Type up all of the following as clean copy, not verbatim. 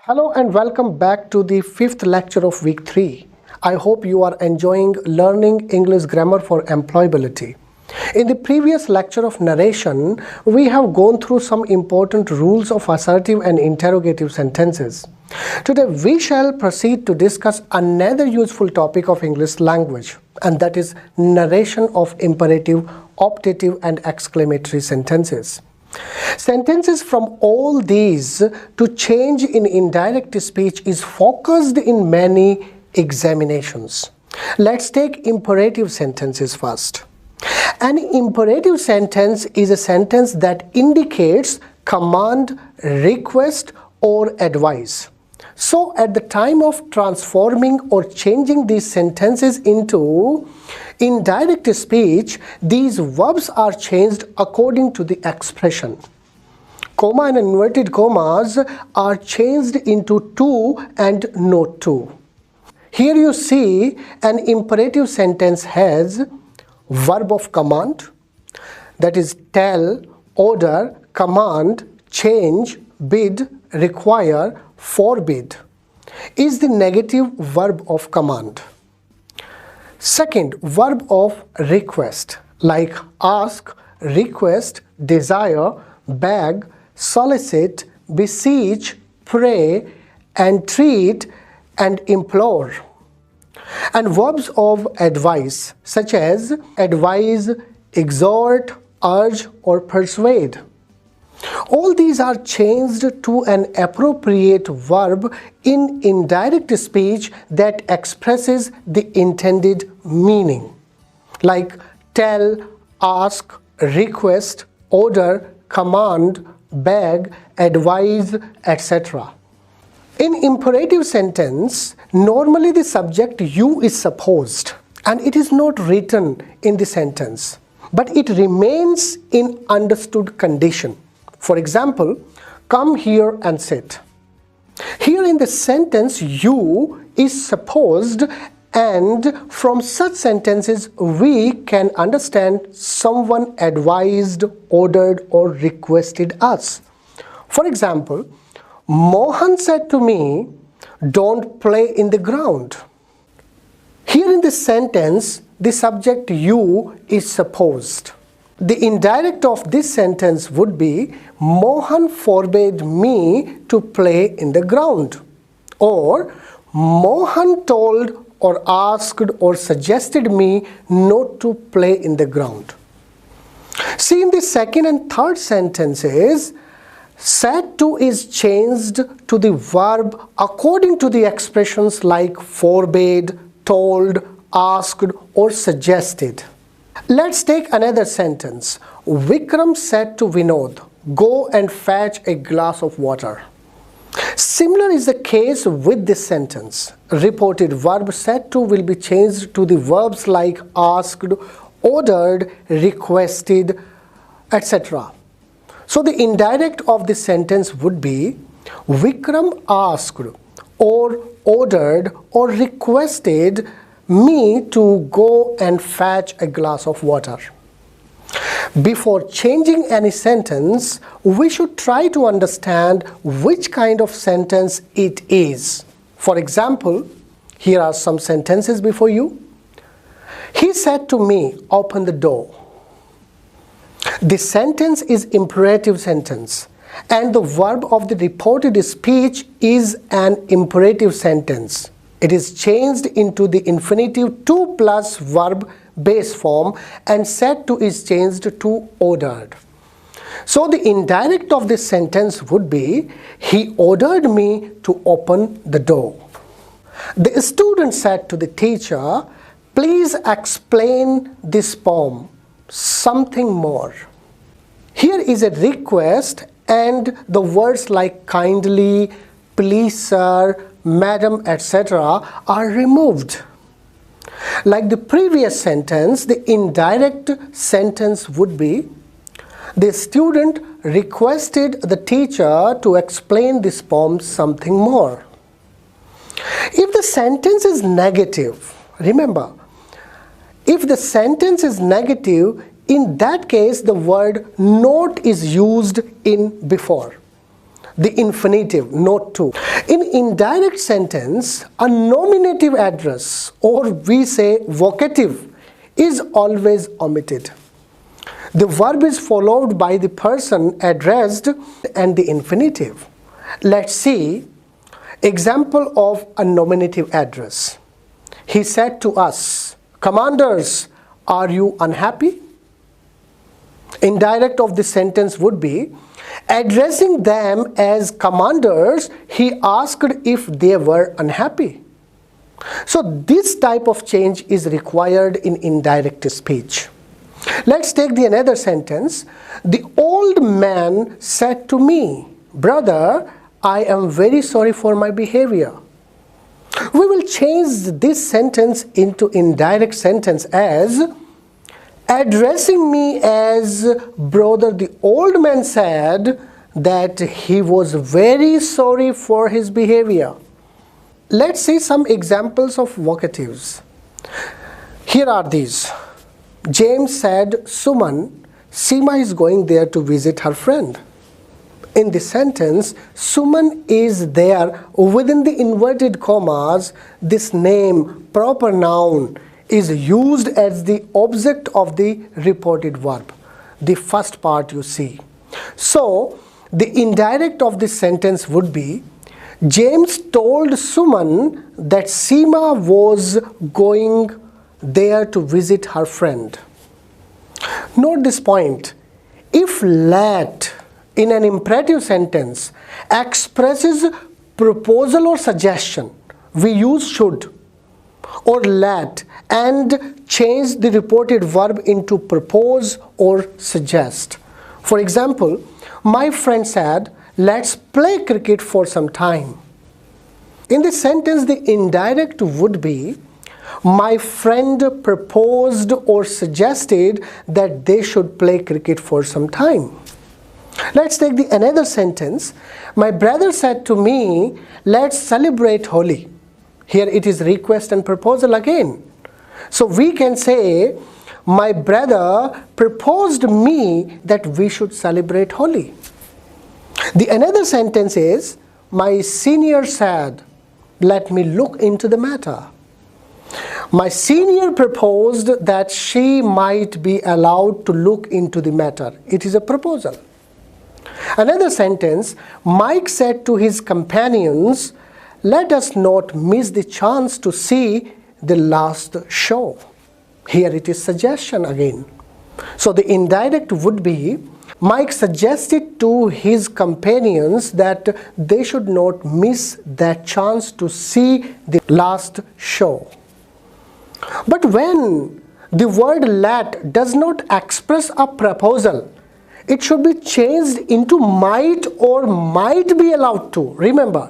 Hello and welcome back to the fifth lecture of week 3. I hope you are enjoying learning English grammar for employability. In the previous lecture of narration, we have gone through some important rules of assertive and interrogative sentences. Today we shall proceed to discuss another useful topic of English language, and that is narration of imperative, optative and exclamatory sentences. Sentences from all these to change in indirect speech is focused in many examinations. Let's take imperative sentences first. An imperative sentence is a sentence that indicates command, request or advice. So at the time of transforming or changing these sentences into indirect speech, these verbs are changed according to the expression. Comma and inverted commas are changed into to and not to. Here you see an imperative sentence has verb of command, that is tell, order, command, change, bid, require, forbid is the negative verb of command. Second, verb of request like ask, request, desire, beg, solicit, beseech, pray, entreat and implore. And verbs of advice such as advise, exhort, urge or persuade. All these are changed to an appropriate verb in indirect speech that expresses the intended meaning, like tell, ask, request, order, command, beg, advise, etc. In imperative sentence, normally the subject you is supposed and it is not written in the sentence, but it remains in understood condition. For example, come here and sit. Here in the sentence, you is supposed, and from such sentences we can understand someone advised, ordered or requested us. For example, Mohan said to me, don't play in the ground. Here in this sentence, the subject you is supposed. The indirect of this sentence would be Mohan forbade me to play in the ground, or Mohan told or asked or suggested me not to play in the ground. See, in the second and third sentences, said to is changed to the verb according to the expressions like forbade, told, asked or suggested. Let's take another sentence. Vikram said to Vinod, go and fetch a glass of water. Similar is the case with this sentence. Reported verb said to will be changed to the verbs like asked, ordered, requested, etc. So the indirect of this sentence would be Vikram asked or ordered or requested me to go and fetch a glass of water. Before changing any sentence, we should try to understand which kind of sentence it is. For example, here are some sentences before you. He said to me, open the door. This sentence is imperative sentence, and the verb of the reported speech is an imperative sentence. It is changed into the infinitive to plus verb base form, and said to is changed to ordered. So the indirect of this sentence would be he ordered me to open the door. The student said to the teacher, please explain this poem, something more. Here is a request and the words like kindly, please sir, madam, etc. are removed. Like the previous sentence, the indirect sentence would be the student requested the teacher to explain this poem something more. If the sentence is negative, remember, if the sentence is negative, in that case the word not is used in before. the infinitive, note 2. In indirect sentence, a nominative address, or we say vocative, is always omitted. The verb is followed by the person addressed and the infinitive. Let's see example of a nominative address. He said to us, "Commanders, are you unhappy?" Indirect of the sentence would be, addressing them as commanders, he asked if they were unhappy. So this type of change is required in indirect speech. Let's take the another sentence. The old man said to me, "Brother, I am very sorry for my behavior." We will change this sentence into indirect sentence as, addressing me as brother, the old man said that he was very sorry for his behavior. Let's see some examples of vocatives. Here are these. James said, "Suman, Seema is going there to visit her friend." In the sentence, Suman is there within the inverted commas. This name, proper noun, is used as the object of the reported verb. The first part you see. So, the indirect of this sentence would be, James told Suman that Seema was going there to visit her friend. Note this point. If let in an imperative sentence expresses proposal or suggestion, we use should or let and change the reported verb into propose or suggest. For example, my friend said, "Let's play cricket for some time." In this sentence, the indirect would be, my friend proposed or suggested that they should play cricket for some time. Let's take the another sentence. My brother said to me, "Let's celebrate Holi." Here it is request and proposal again. So we can say, my brother proposed me that we should celebrate Holi. The another sentence is, my senior said, "Let me look into the matter." My senior proposed that she might be allowed to look into the matter. It is a proposal. Another sentence, Mike said to his companions, "Let us not miss the chance to see the last show." Here it is suggestion again. So the indirect would be, Mike suggested to his companions that they should not miss that chance to see the last show. But when the word let does not express a proposal, it should be changed into might or might be allowed to, remember,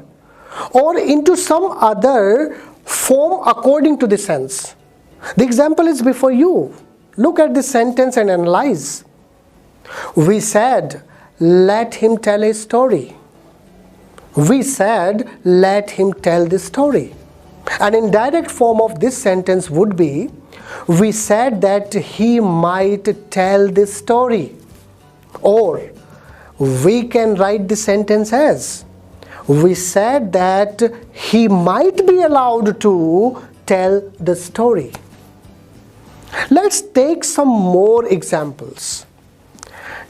or into some other form according to the sense. The example is before you. Look at the sentence and analyze. We said, "Let him tell a story." We said, "Let him tell the story." An indirect form of this sentence would be, we said that he might tell this story. Or we can write the sentence as, we said that he might be allowed to tell the story. Let's take some more examples.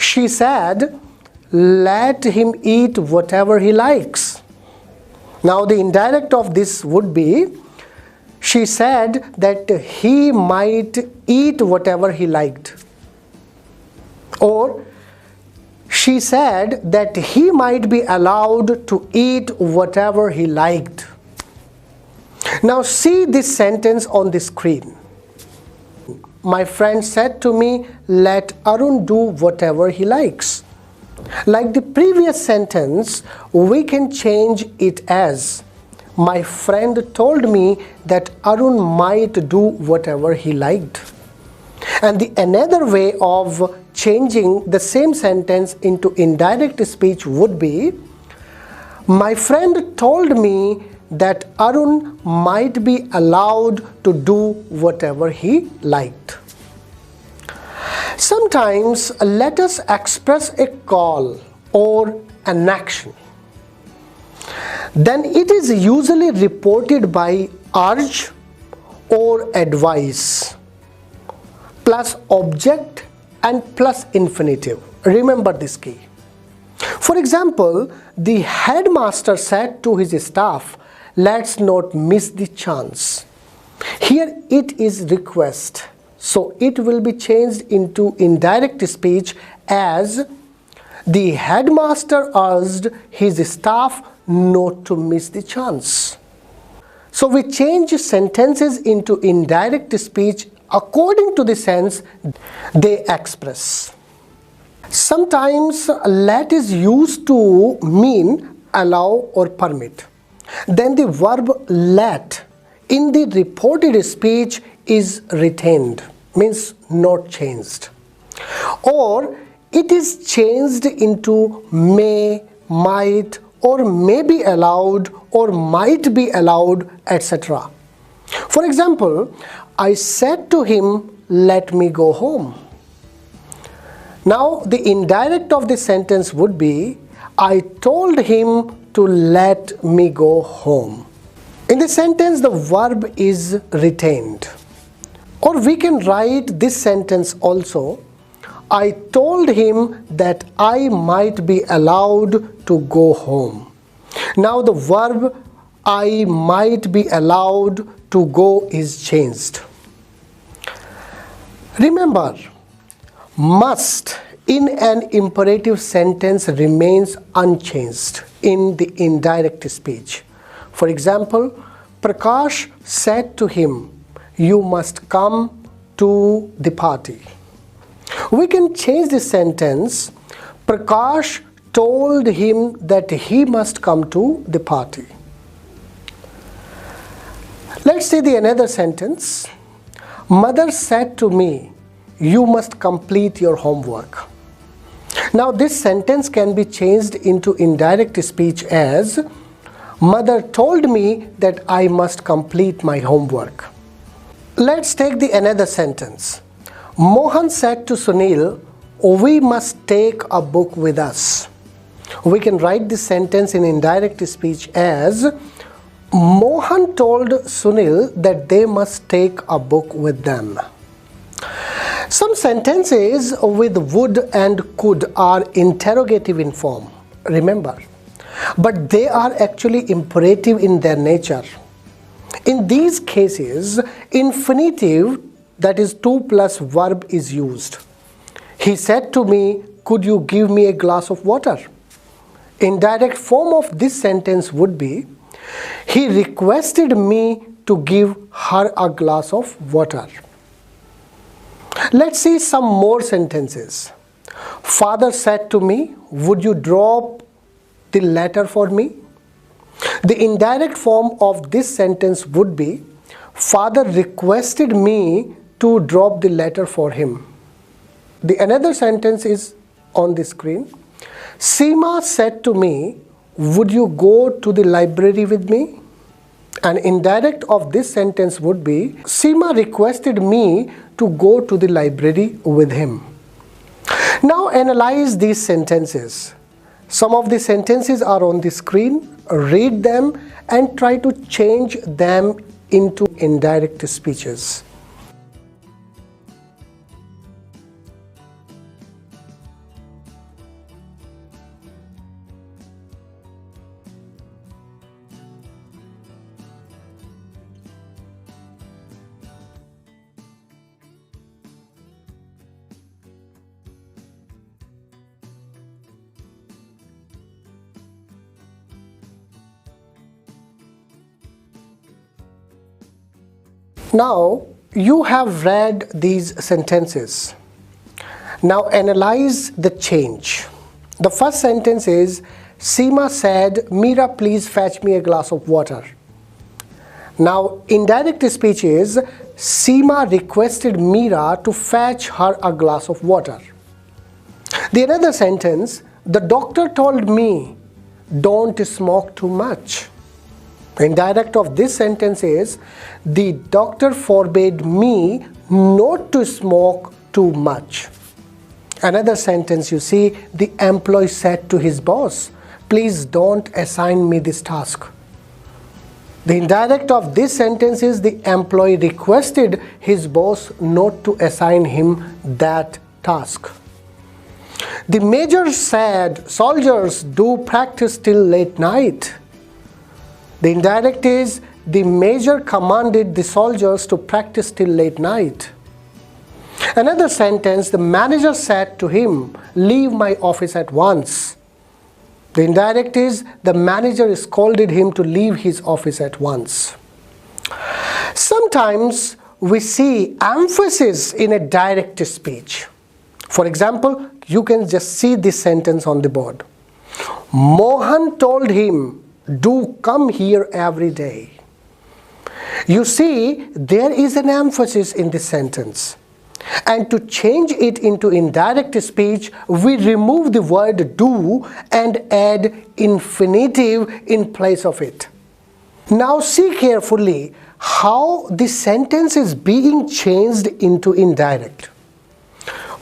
She said, "Let him eat whatever he likes." Now the indirect of this would be, she said that he might eat whatever he liked. Or she said that he might be allowed to eat whatever he liked. Now see this sentence on the screen. My friend said to me, "Let Arun do whatever he likes." Like the previous sentence, we can change it as, my friend told me that Arun might do whatever he liked. And the another way of changing the same sentence into indirect speech would be, my friend told me that Arun might be allowed to do whatever he liked. Sometimes let us express a call or an action. then it is usually reported by urge or advise plus object and plus infinitive. Remember this key. For example, the headmaster said to his staff, "Let's not miss the chance." Here it is request, so it will be changed into indirect speech as the headmaster urged his staff not to miss the chance. So we change sentences into indirect speech according to the sense they express. Sometimes let is used to mean allow or permit. Then the verb let in the reported speech is retained, means not changed. Or it is changed into may, might, or may be allowed, or might be allowed, etc. For example, I said to him, "Let me go home." Now the indirect of the sentence would be, I told him to let me go home. In the sentence, the verb is retained. Or we can write this sentence also, I told him that I might be allowed to go home. Now the verb I might be allowed to go is changed. Remember, must in an imperative sentence remains unchanged in the indirect speech. For example, Prakash said to him, "You must come to the party." We can change the sentence, Prakash told him that he must come to the party. Let's see the another sentence. Mother said to me, "You must complete your homework." Now this sentence can be changed into indirect speech as, Mother told me that I must complete my homework. Let's take the another sentence. Mohan said to Sunil, "We must take a book with us." We can write this sentence in indirect speech as, Mohan told Sunil that they must take a book with them. Some sentences with would and could are interrogative in form, remember, but they are actually imperative in their nature. In these cases, infinitive, that is to plus verb, is used. He said to me, "Could you give me a glass of water?" Indirect form of this sentence would be, he requested me to give her a glass of water. Let's see some more sentences. Father said to me, "Would you drop the letter for me?" The indirect form of this sentence would be, Father requested me to drop the letter for him. The another sentence is on the screen. Seema said to me, "Would you go to the library with me?" An indirect of this sentence would be, Seema requested me to go to the library with him. Now analyze these sentences. Some of the sentences are on the screen. Read them and try to change them into indirect speeches. Now you have read these sentences. Now analyze the change. The first sentence is, Seema said, "Meera, please fetch me a glass of water." Now indirect speech is, Seema requested Meera to fetch her a glass of water. The another sentence, the doctor told me, "Don't smoke too much." Indirect of this sentence is, the doctor forbade me not to smoke too much. Another sentence, you see, the employee said to his boss, please don't assign me this task. The indirect of this sentence is the employee requested his boss not to assign him that task. The major said soldiers do practice till late night. The indirect is the major commanded the soldiers to practice till late night. Another sentence, the manager said to him, leave my office at once. The indirect is the manager scolded him to leave his office at once. Sometimes we see emphasis in a direct speech. For example, you can just see this sentence on the board. Mohan told him, do come here every day. You see, there is an emphasis in this sentence. And to change it into indirect speech, we remove the word do and add infinitive in place of it. Now see carefully how the sentence is being changed into indirect.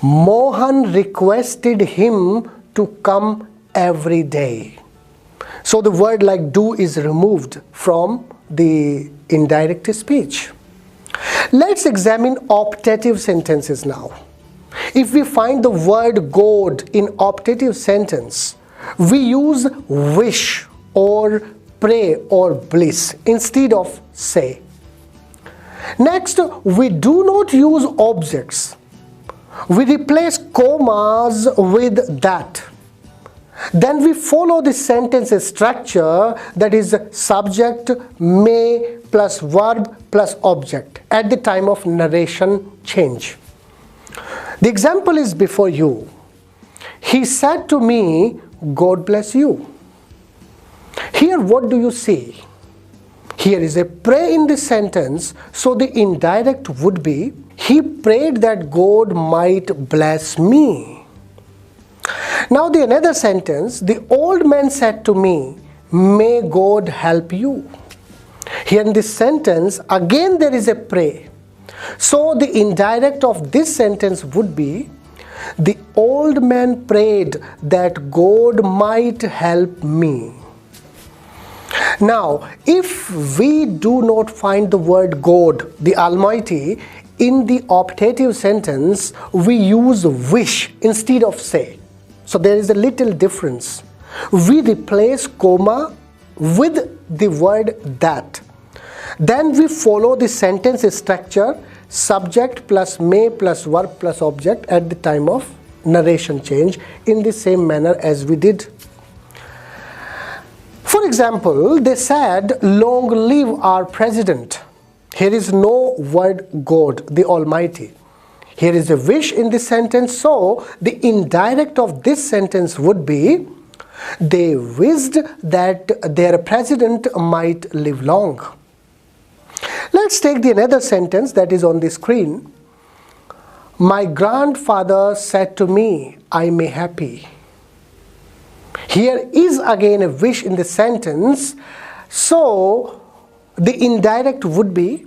Mohan requested him to come every day. So the word like do is removed from the indirect speech. Let's examine optative sentences now. If we find the word God in optative sentence, we use wish or pray or bliss instead of say. Next, we do not use objects. We replace commas with that. Then we follow the sentence structure, that is subject, may plus verb plus object at the time of narration change. The example is before you. He said to me, God bless you. Here what do you see? Here is a pray in this sentence, so the indirect would be, he prayed that God might bless me. Now the another sentence, the old man said to me, may God help you. Here in this sentence, again there is a pray. So the indirect of this sentence would be, the old man prayed that God might help me. Now, if we do not find the word God, the Almighty, in the optative sentence, we use wish instead of say. So there is a little difference. We replace comma with the word that. Then we follow the sentence structure, subject plus may plus verb plus object at the time of narration change in the same manner as we did. For example, they said, long live our president. Here is no word God, the Almighty. Here is a wish in this sentence, so the indirect of this sentence would be, they wished that their president might live long. Let's take the another sentence that is on the screen. My grandfather said to me, I may happy. Here is again a wish in the sentence, so the indirect would be,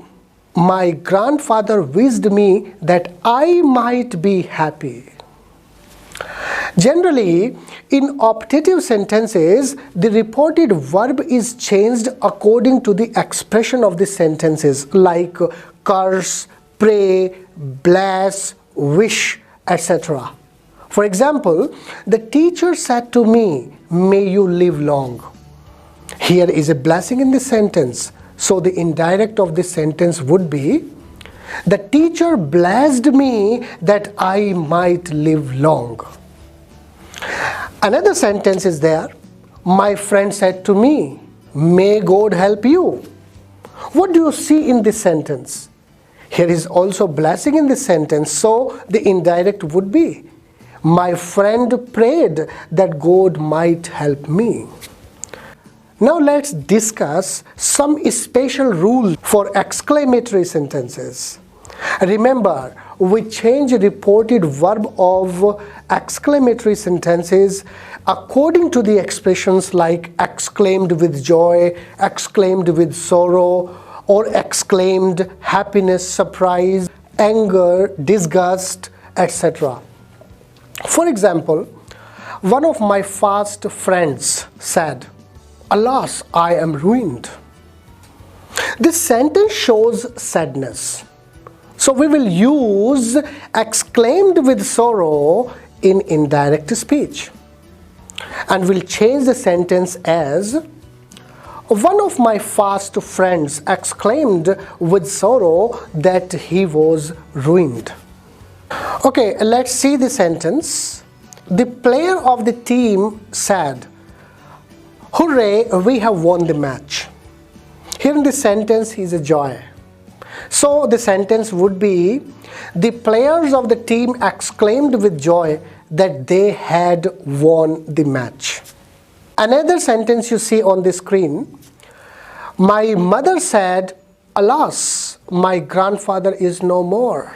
my grandfather wished me that I might be happy. Generally, in optative sentences, the reported verb is changed according to the expression of the sentences, like curse, pray, bless, wish, etc. For example, the teacher said to me, may you live long. Here is a blessing in the sentence. So the indirect of this sentence would be, the teacher blessed me that I might live long. Another sentence is there, my friend said to me, may God help you. What do you see in this sentence? Here is also blessing in this sentence, so the indirect would be, my friend prayed that God might help me. Now let's discuss some special rules for exclamatory sentences. Remember, we change reported verb of exclamatory sentences according to the expressions like exclaimed with joy, exclaimed with sorrow, or exclaimed happiness, surprise, anger, disgust, etc. For example, One of my fast friends said, "Alas, I am ruined." This sentence shows sadness. So we will use exclaimed with sorrow in indirect speech. And we'll change the sentence as, "One of my fast friends exclaimed with sorrow that he was ruined." Okay, let's see the sentence. The player of the team said, "Hooray, we have won the match." Here in the sentence is a joy. So the sentence would be, the players of the team exclaimed with joy that they had won the match. Another sentence you see on the screen, my mother said, "Alas, my grandfather is no more."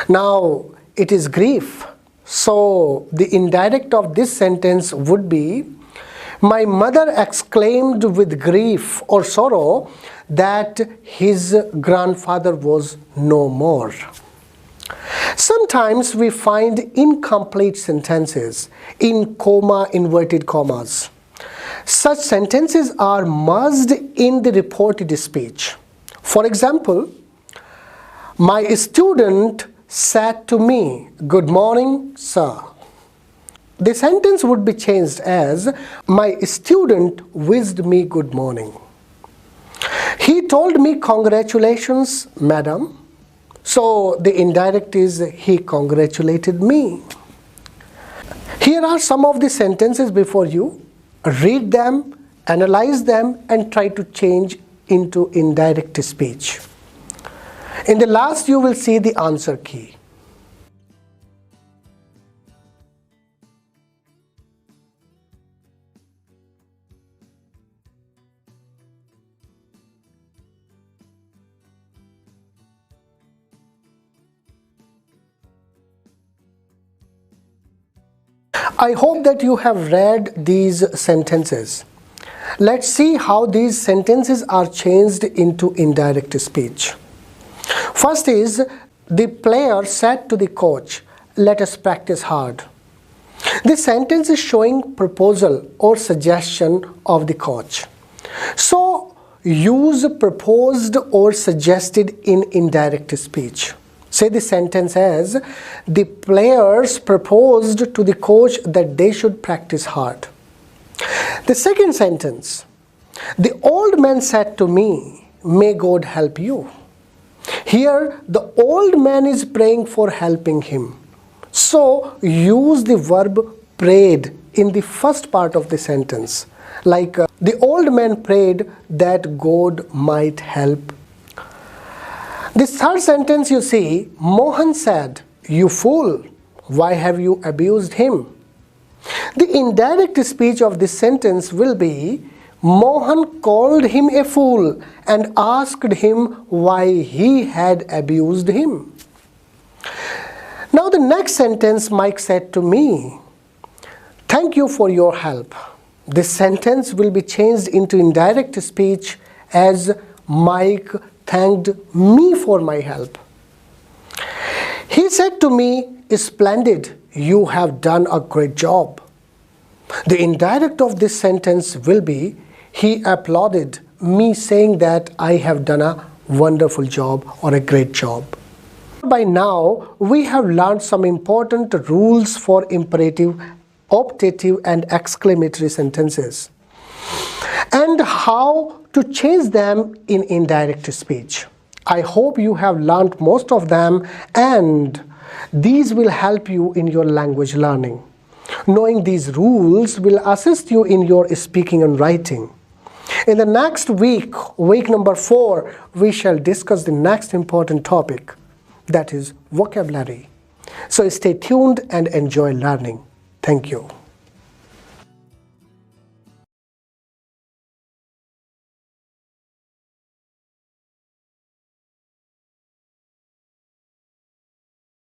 Now it is grief. So the indirect of this sentence would be, my mother exclaimed with grief or sorrow that his grandfather was no more. Sometimes we find incomplete sentences in comma, inverted commas. Such sentences are merged in the reported speech. For example, my student said to me, "Good morning, sir." The sentence would be changed as, my student wished me good morning. He told me, "Congratulations, madam." So the indirect is, he congratulated me. Here are some of the sentences before you. Read them, analyze them, and try to change into indirect speech. In the last, you will see the answer key. I hope that you have read these sentences. Let's see how these sentences are changed into indirect speech. First is, the player said to the coach, "Let us practice hard." This sentence is showing proposal or suggestion of the coach. So use proposed or suggested in indirect speech. Say the sentence as, the players proposed to the coach that they should practice hard. The second sentence, the old man said to me, "May God help you." Here, the old man is praying for helping him. So use the verb prayed in the first part of the sentence. Like, the old man prayed that God might help. This third sentence you see, Mohan said, "You fool, why have you abused him?" The indirect speech of this sentence will be, Mohan called him a fool and asked him why he had abused him. Now the next sentence, Mike said to me, "Thank you for your help." This sentence will be changed into indirect speech as, Mike thanked me for my help. He said to me, "Splendid, you have done a great job." The indirect of this sentence will be, he applauded me saying that I have done a wonderful job or a great job. By now, we have learned some important rules for imperative, optative, and exclamatory sentences, and how to change them in indirect speech. I hope you have learned most of them, and these will help you in your language learning. Knowing these rules will assist you in your speaking and writing. In the next week, week number 4, we shall discuss the next important topic, that is vocabulary. So stay tuned and enjoy learning. Thank you.